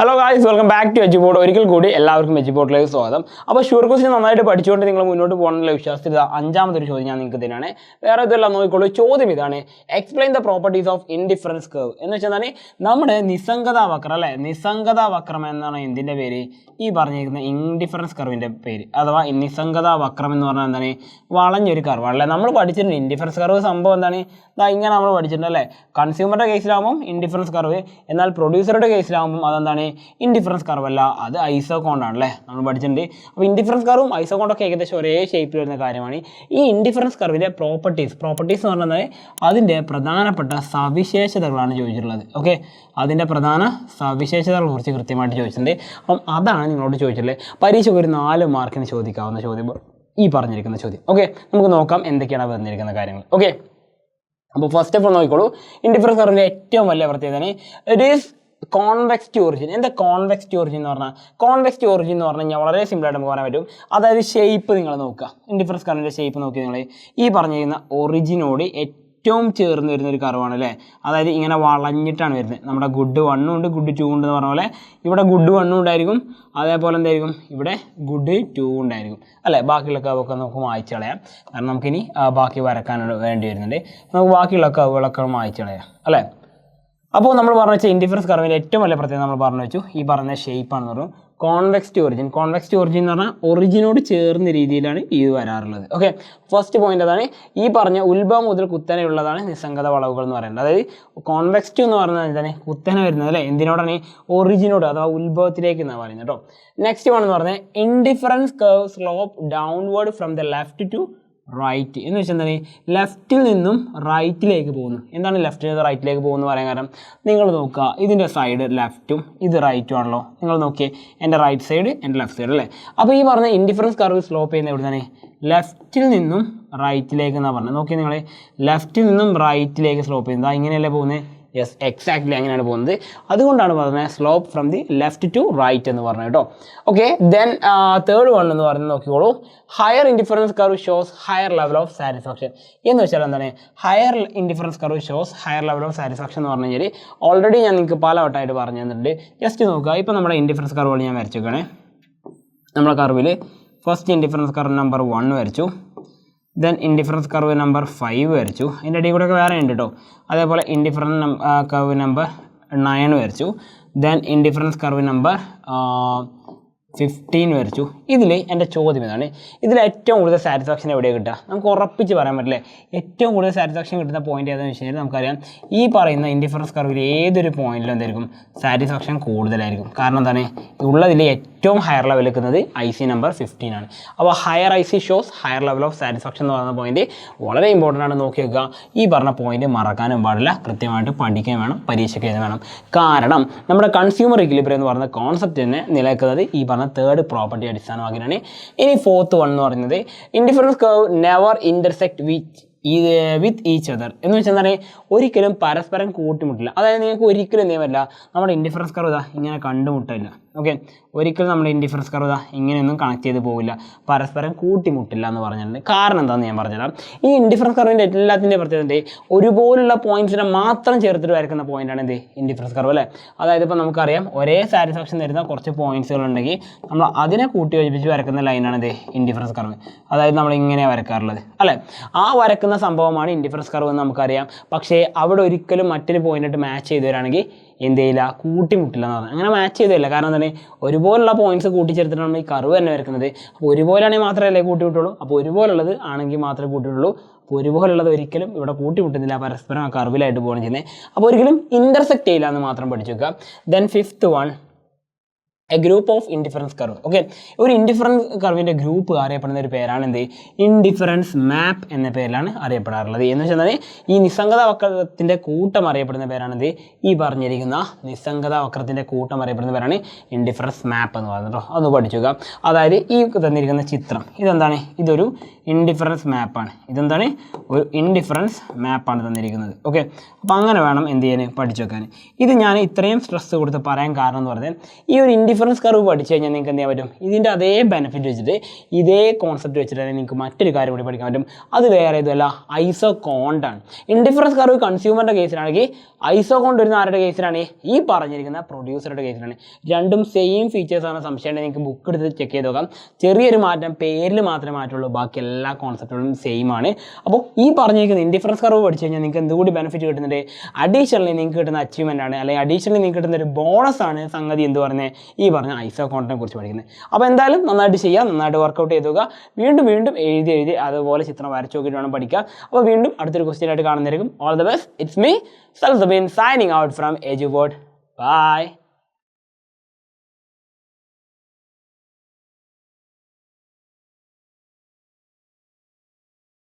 Hello guys, welcome back to Edjboard. ഒരിക്കൽ കൂടി എല്ലാവർക്കും എജ്ബോർഡിലേക്ക് സ്വാഗതം. അപ്പോൾ ഷുവർ ക്വസ്റ്റ്യൻ നന്നായിട്ട് പഠിച്ചുകൊണ്ട് നിങ്ങൾ മുന്നോട്ട് പോകണമെന്നുള്ള വിശ്വാസത്തിൽ അഞ്ചാമതൊരു ചോദ്യം ഞാൻ നിങ്ങൾക്ക് തന്നെയാണ്. വേറെ ഇതെല്ലാം നോക്കിക്കോളൂ. ചോദ്യം ഇതാണ്: explain the properties of indifference curve. എന്ന് വെച്ചാൽ നമ്മുടെ നിസ്സംഗതാ വക്രം അല്ലേ, നിസ്സംഗതാ വക്രം എന്നാണ് എന്തിൻ്റെ പേര്? ഈ പറഞ്ഞിരിക്കുന്ന ഇൻഡിഫറൻസ് കർവിൻ്റെ പേര്. അഥവാ നിസ്സംഗതാ വക്രം എന്ന് പറഞ്ഞാൽ എന്താണ്? വളഞ്ഞൊരു കർവ് അല്ലേ. നമ്മൾ പഠിച്ചിട്ടുണ്ട് ഇൻഡിഫറൻസ് കർവ് സംഭവം എന്താണ്? ഇങ്ങനെ നമ്മൾ പഠിച്ചിട്ടുണ്ട് അല്ലേ. കൺസ്യൂമറുടെ കേസിലാകുമ്പോൾ ഇൻഡിഫറൻസ് കർവ്, എന്നാൽ പ്രൊഡ്യൂസറുടെ കേസിലാകുമ്പോൾ അതെന്താണ്? ഇൻഡിഫറൻസ് കർവ് അല്ല, അത് ഐസോകോണ്ടാണ് അല്ലേ, നമ്മൾ പഠിച്ചിട്ടുണ്ട്. അപ്പോൾ ഇൻഡിഫറൻസ് കർവും ഐസോകോണ്ടൊക്കെ ഏകദേശം ഒരേ ഷേപ്പിൽ വരുന്ന കാര്യമാണ്. ഈ ഇൻഡിഫറൻസ് കർവിൻ്റെ പ്രോപ്പർട്ടീസ് എന്ന് പറഞ്ഞാൽ അതിൻ്റെ പ്രധാനപ്പെട്ട സവിശേഷതകളാണ് ചോദിച്ചിട്ടുള്ളത്. ഓക്കെ, അതിൻ്റെ പ്രധാന സവിശേഷതകളെ കുറിച്ച് കൃത്യമായിട്ട് ചോദിച്ചിട്ടുണ്ട്. അപ്പം അതാണ് നിങ്ങളോട് ചോദിച്ചിട്ടുള്ളത്. പരീക്ഷയ്ക്ക് ഒരു 4 മാർക്കിന് ചോദിക്കാവുന്ന ചോദ്യം ഈ പറഞ്ഞിരിക്കുന്ന ചോദ്യം. ഓക്കെ, നമുക്ക് നോക്കാം എന്തൊക്കെയാണ് വന്നിരിക്കുന്ന കാര്യങ്ങൾ. ഓക്കെ, അപ്പോൾ ഫസ്റ്റ് ഓഫ് ഓൾ നോക്കിക്കോളൂ. ഇൻഡിഫറൻസ് കർവിൻ്റെ ഏറ്റവും വലിയ പ്രത്യേകത ഇറ്റ് ഈസ് കോൺവെക്സ് ഒറിജിൻ. എന്താ കോൺവെക്സ് ഒറിജിൻ എന്ന് പറഞ്ഞാൽ? കോൺവെക്സ് ഒറിജിൻ എന്ന് പറഞ്ഞു കഴിഞ്ഞാൽ വളരെ സിമ്പിളായിട്ട് നമുക്ക് പറയാൻ പറ്റും. അതായത് ഷേപ്പ് നിങ്ങൾ നോക്കുക, ഇൻഡിഫറൻസ് കർവിൻ്റെ ഷേപ്പ് നോക്കി നിങ്ങൾ ഈ പറഞ്ഞിരിക്കുന്ന ഒറിജിനോട് ഏറ്റവും ചേർന്ന് വരുന്ന ഒരു കർവാണ് അല്ലേ. അതായത് ഇങ്ങനെ വളഞ്ഞിട്ടാണ് വരുന്നത്. നമ്മുടെ ഗുഡ് 1 ഉണ്ട്, ഗുഡ് 2 ഉണ്ട് എന്ന് പറഞ്ഞ പോലെ ഇവിടെ ഗുഡ് 1 ഉണ്ടായിരിക്കും, അതേപോലെ എന്തായിരിക്കും ഇവിടെ ഗുഡ് 2 ഉണ്ടായിരിക്കും അല്ലേ. ബാക്കിയുള്ള കർവൊക്കെ നമുക്ക് മായ്ച്ചു കളയാം, കാരണം നമുക്കിനി ബാക്കി വരക്കാൻ വേണ്ടി വരുന്നുണ്ട്. നമുക്ക് ബാക്കിയുള്ള കർവുകളൊക്കെ മായ്ച്ചു കളയാം അല്ലേ. അപ്പോൾ നമ്മൾ പറഞ്ഞു വെച്ചാൽ ഇൻഡിഫറൻസ് കർവിൻ്റെ ഏറ്റവും വലിയ പ്രത്യേകത നമ്മൾ പറഞ്ഞു വെച്ചു ഈ പറഞ്ഞ ഷേപ്പാണെന്ന് പറഞ്ഞു. കോൺവെക്സ് ഒറിജിൻ എന്ന് പറഞ്ഞാൽ ഒറിജിനോട് ചേർന്ന രീതിയിലാണ് ഇത് വരാറുള്ളത്. ഓക്കെ, ഫസ്റ്റ് പോയിന്റ് അതാണ്. ഈ പറഞ്ഞ ഉത്ഭവം മുതൽ കുത്തനെയുള്ളതാണ് നിസ്സംഗത വളവുകൾ എന്ന് പറയുന്നത്. അതായത് കോൺവെക്സ് എന്ന് പറഞ്ഞാൽ എന്താണ്? കുത്തനെ വരുന്നത് അല്ലേ. എന്തിനോടാണ്? ഒറിജിനോട് അഥവാ ഉത്ഭവത്തിലേക്ക് എന്നാണ് പറയുന്നത് കേട്ടോ. നെക്സ്റ്റ് വൺ എന്ന് പറഞ്ഞാൽ indifference curve slope downward from the left to right. എന്ന് വെച്ചാൽ എന്താണ്? ലെഫ്റ്റിൽ നിന്നും റൈറ്റിലേക്ക് പോകുന്നു. എന്താണ് ലെഫ്റ്റിൽ നിന്ന് റൈറ്റിലേക്ക് പോകുന്നു പറയാൻ കാരണം? നിങ്ങൾ നോക്കുക, ഇതിൻ്റെ സൈഡ് ലെഫ്റ്റും ഇത് റൈറ്റും ആണല്ലോ. നിങ്ങൾ നോക്കിയേ, എൻ്റെ റൈറ്റ് സൈഡ് എൻ്റെ ലെഫ്റ്റ് സൈഡ് അല്ലേ. അപ്പോൾ ഈ പറഞ്ഞ ഇൻഡിഫറൻസ് കർവ് സ്ലോപ്പ് ചെയ്യുന്നത് എവിടെയാണ്? ലെഫ്റ്റിൽ നിന്നും റൈറ്റിലേക്ക് എന്നാണ് പറഞ്ഞത്. നോക്കിയാൽ നിങ്ങൾ ലെഫ്റ്റിൽ നിന്നും റൈറ്റിലേക്ക് സ്ലോപ്പ് ചെയ്യുന്നത് ഇങ്ങനെയല്ലേ പോകുന്നത്? യെസ്, എക്സാക്ട്ലി അങ്ങനെയാണ് പോകുന്നത്. അതുകൊണ്ടാണ് പറഞ്ഞത് slope from the left to right എന്ന് പറഞ്ഞത് കേട്ടോ. ഓക്കെ, ദെൻ തേർഡ് വൺ എന്ന് പറയുന്നത് നോക്കിക്കോളൂ. Higher indifference curve shows higher level of satisfaction. എന്ന് വെച്ചാൽ എന്താണ്? Higher indifference curve shows higher level of satisfaction എന്ന് പറഞ്ഞു കഴിഞ്ഞാൽ ഓൾറെഡി ഞാൻ നിങ്ങൾക്ക് പല വട്ടമായിട്ട് പറഞ്ഞു തന്നിട്ടുണ്ട്. ജസ്റ്റ് നോക്കുക, ഇപ്പോൾ നമ്മുടെ ഇൻഡിഫറൻസ് കർവുകൾ ഞാൻ വരച്ചേക്കാണ്. നമ്മളെ കർവിൽ ഫസ്റ്റ് ഇൻഡിഫറൻസ് കർവ് നമ്പർ 1 വരച്ചു, ദെൻ ഇൻഡിഫറൻസ് കർവ് നമ്പർ 5 വരച്ചു. അതിൻ്റെ ഇടയിൽ കൂടെ വേറെ ഉണ്ട് കേട്ടോ. അതേപോലെ ഇൻഡിഫറൻസ് കർവ് നമ്പർ 9 വരച്ചു, ദെൻ ഇൻഡിഫറൻസ് കർവ് നമ്പർ 15 വരച്ചു. ഇതിൽ എൻ്റെ ചോദ്യം ഇതാണ്: ഇതിൽ ഏറ്റവും കൂടുതൽ സാറ്റിസ്ഫാക്ഷൻ എവിടെയാണ് കിട്ടുക? നമുക്ക് ഉറപ്പിച്ച് പറയാൻ പറ്റില്ലേ ഏറ്റവും കൂടുതൽ സാറ്റിസ്ഫാക്ഷൻ കിട്ടുന്ന പോയിന്റ് ഏതാണെന്ന് വെച്ച് കഴിഞ്ഞാൽ നമുക്കറിയാം ഈ പറയുന്ന ഇൻഡിഫറൻസ് കർവിൽ ഏതൊരു പോയിന്റിലും എന്തായിരിക്കും? സാറ്റിസ്ഫാക്ഷൻ കൂടുതലായിരിക്കും. കാരണം എന്താണ്? ഉള്ളതിൽ ഏറ്റവും ഹയർ ലെവൽ നിൽക്കുന്നത് IC നമ്പർ 15 ആണ്. അപ്പോൾ higher IC shows higher level of satisfaction എന്ന് പറയുന്ന പോയിന്റ് വളരെ ഇമ്പോർട്ടൻ്റ് ആണ്. നോക്കി വെക്കുക, ഈ പറഞ്ഞ പോയിന്റ് മറക്കാനും പാടില്ല, കൃത്യമായിട്ട് പഠിക്കാൻ വേണം, പരീക്ഷയ്ക്ക് എഴുതാൻ വേണം. കാരണം നമ്മുടെ കൺസ്യൂമർ ഇക്വിലിബ്രിയം എന്ന് പറയുന്ന കോൺസെപ്റ്റ് തന്നെ നിലനിൽക്കുന്നത് ഈ പറഞ്ഞ തേർഡ് പ്രോപ്പർട്ടി അടിസ്ഥാനമാക്കിയാണ്. ഇനി ഫോർത്ത് വൺ എന്ന് പറയുന്നത് indifference curve never intersect with each other. എന്ന് വെച്ചാൽ ഒരിക്കലും പരസ്പരം കൂട്ടിമുട്ടില്ല. അതായത് നിങ്ങൾക്ക് ഒരിക്കലും എന്ത് ചെയ്യാൻ പറ്റില്ല, നമ്മുടെ ഇൻഡിഫറൻസ് കർവ് ഇങ്ങനെ കണ്ടുമുട്ടില്ല. ഓക്കെ, ഒരിക്കലും നമ്മുടെ ഇൻഡിഫറൻസ് കർവ് ഇങ്ങനെയൊന്നും കണക്ട് ചെയ്ത് പോവില്ല, പരസ്പരം കൂട്ടിമുട്ടില്ല എന്ന് പറഞ്ഞിട്ടുണ്ട്. കാരണം എന്താണെന്ന് ഞാൻ പറഞ്ഞുതരാം. ഈ ഇൻഡിഫറൻസ് കർവിൻ്റെ എല്ലാത്തിൻ്റെ പ്രത്യേകത ഒരുപോലുള്ള പോയിന്റ്സിനെ മാത്രം ചേർത്തിട്ട് വരയ്ക്കുന്ന പോയിന്റാണ് എന്ത്? ഇൻഡിഫറൻസ് കർവ് അല്ലേ. അതായത് ഇപ്പോൾ നമുക്കറിയാം ഒരേ സാറ്റിസ്ഫാക്ഷൻ തരുന്ന കുറച്ച് പോയിന്റ്സുകൾ ഉണ്ടെങ്കിൽ നമ്മൾ അതിനെ കൂട്ടി യോജിപ്പിച്ച് വരയ്ക്കുന്ന ലൈനാണ് എന്ത്? Indifference curve. അതായത് നമ്മൾ ഇങ്ങനെ വരയ്ക്കാറുള്ളത് അല്ലേ. ആ വരയ്ക്കുന്ന സംഭവമാണ് ഇൻഡിഫറൻസ് കർവ് എന്ന് നമുക്കറിയാം. പക്ഷേ അവിടെ ഒരിക്കലും മറ്റൊരു പോയിന്റായിട്ട് മാച്ച് ചെയ്ത് വരികയാണെങ്കിൽ എന്ത് ചെയ്യില്ല? കൂട്ടിമുട്ടില്ല എന്ന് പറഞ്ഞാൽ അങ്ങനെ മാച്ച് ചെയ്തില്ല. കാരണം എന്താണ്? ഒരുപോലുള്ള പോയിന്റ്സ് കൂട്ടിച്ചേർത്തിട്ടാണ് ഈ കർവ് തന്നെ വരക്കുന്നത്. അപ്പോൾ ഒരുപോലെയാണെങ്കിൽ മാത്രമല്ലേ കൂട്ടിമുട്ടുള്ളൂ. അപ്പോൾ ഒരുപോലുള്ളത് ആണെങ്കിൽ മാത്രമേ കൂട്ടിമുട്ടുള്ളൂ. അപ്പോൾ ഒരുപോലുള്ളത് ഒരിക്കലും ഇവിടെ കൂട്ടിമുട്ടുന്നില്ല, പരസ്പരം ആ കർവിലായിട്ട് പോകണം ചെയ്യുന്നത്. അപ്പോൾ ഒരിക്കലും ഇൻ്റർസെക്റ്റ് ചെയ്യില്ല എന്ന് മാത്രം പഠിച്ചു വെക്കുക. Then fifth one, A group of indifference curve. Okay, ഒരു ഇൻഡിഫറൻസ് കർവിൻ്റെ ഗ്രൂപ്പ് അറിയപ്പെടുന്ന ഒരു പേരാണ് എന്ത്? ഇൻഡിഫറൻസ് മാപ്പ് എന്ന പേരിലാണ് അറിയപ്പെടാറുള്ളത്. എന്ന് വെച്ചാൽ ഈ നിസ്സംഗത വക്രത്തിൻ്റെ കൂട്ടം അറിയപ്പെടുന്ന പേരാണെന്ത്? ഈ പറഞ്ഞിരിക്കുന്ന നിസ്സംഗത വക്രത്തിൻ്റെ കൂട്ടം അറിയപ്പെടുന്ന പേരാണ് ഇൻഡിഫറൻസ് മാപ്പ് എന്ന് പറയുന്നത്. അതൊന്ന് പഠിച്ചു വെക്കുക. അതായത് ഈ തന്നിരിക്കുന്ന ചിത്രം ഇതെന്താണ്? ഇതൊരു ഇൻഡിഫറൻസ് മാപ്പാണ്. ഇതെന്താണ്? ഒരു ഇൻഡിഫറൻസ് മാപ്പാണ് തന്നിരിക്കുന്നത്. ഓക്കെ, അപ്പോൾ അങ്ങനെ വേണം എന്ത് ചെയ്യാൻ? പഠിച്ചു വെക്കാൻ. ഇത് ഞാൻ ഇത്രയും സ്ട്രെസ് കൊടുത്ത് പറയാൻ കാരണം എന്ന് പറഞ്ഞാൽ ഈ ഒരു ഇൻഡിഫറൻസ് കർവ് പഠിച്ചു കഴിഞ്ഞാൽ നിങ്ങൾക്ക് എന്ത് ചെയ്യാൻ പറ്റും, ഇതിൻ്റെ അതേ ബെനിഫിറ്റ് വെച്ചിട്ട് ഇതേ കോൺസെപ്റ്റ് വെച്ചിട്ട് തന്നെ നിങ്ങൾക്ക് മറ്റൊരു കാര്യം കൂടി പഠിക്കാൻ പറ്റും. അത് വേറെ ഇതല്ല, ഐസോകോണ്ടാണ്. ഇൻഡിഫറൻസ് കർവ് കൺസ്യൂമറിൻ്റെ കേസിലാണെങ്കിൽ ഐസോകോണ്ട് വരുന്ന ആരുടെ കേസിലാണ്, ഈ പറഞ്ഞിരിക്കുന്ന പ്രൊഡ്യൂസറുടെ കേസിലാണ്. രണ്ടും സെയിം ഫീച്ചേഴ്സാണ്. സംശയം ഉണ്ടെങ്കിൽ നിങ്ങൾക്ക് ബുക്ക് എടുത്ത് ചെക്ക് ചെയ്ത് നോക്കാം. ചെറിയൊരു മാറ്റം പേരിൽ മാത്രമേ മാറ്റുള്ളൂ, ബാക്കി എല്ലാ കോൺസെപ്റ്റുകളും സെയിം ആണ്. അപ്പോൾ ഈ പറഞ്ഞിരിക്കുന്ന ഇൻഡിഫറൻസ് കർവ് പഠിച്ചു കഴിഞ്ഞാൽ നിങ്ങൾക്ക് എന്തുകൂടി ബെനിഫിറ്റ് കിട്ടുന്നുണ്ട്, അഡീഷണലി നിങ്ങൾക്ക് കിട്ടുന്ന അച്ചീവ്മെൻ്റ് ആണ്, അല്ലെങ്കിൽ അഡീഷണലി നിങ്ങൾക്ക് കിട്ടുന്ന ഒരു ബോണസ് ആണ് സംഗതി എന്ത് പറഞ്ഞത്, ഈ പറഞ്ഞ ഐസോകോണ്ടിനെ കുറിച്ച് പഠിക്കുന്നത്. അപ്പോൾ എന്തായാലും നന്നായിട്ട് ചെയ്യുക, നന്നായിട്ട് വർക്കൗട്ട് ചെയ്ത് നോക്കുക. വീണ്ടും വീണ്ടും എഴുതി അതുപോലെ ചിത്രം വരച്ച് നോക്കിയിട്ട് വേണം പഠിക്കുക. അപ്പോൾ വീണ്ടും അടുത്തൊരു ക്വസ്റ്റ്യൻ ആയിട്ട് കാണുന്നതായിരിക്കും. All the best. It's me Salsabeen signing out from EduWorld. Bye.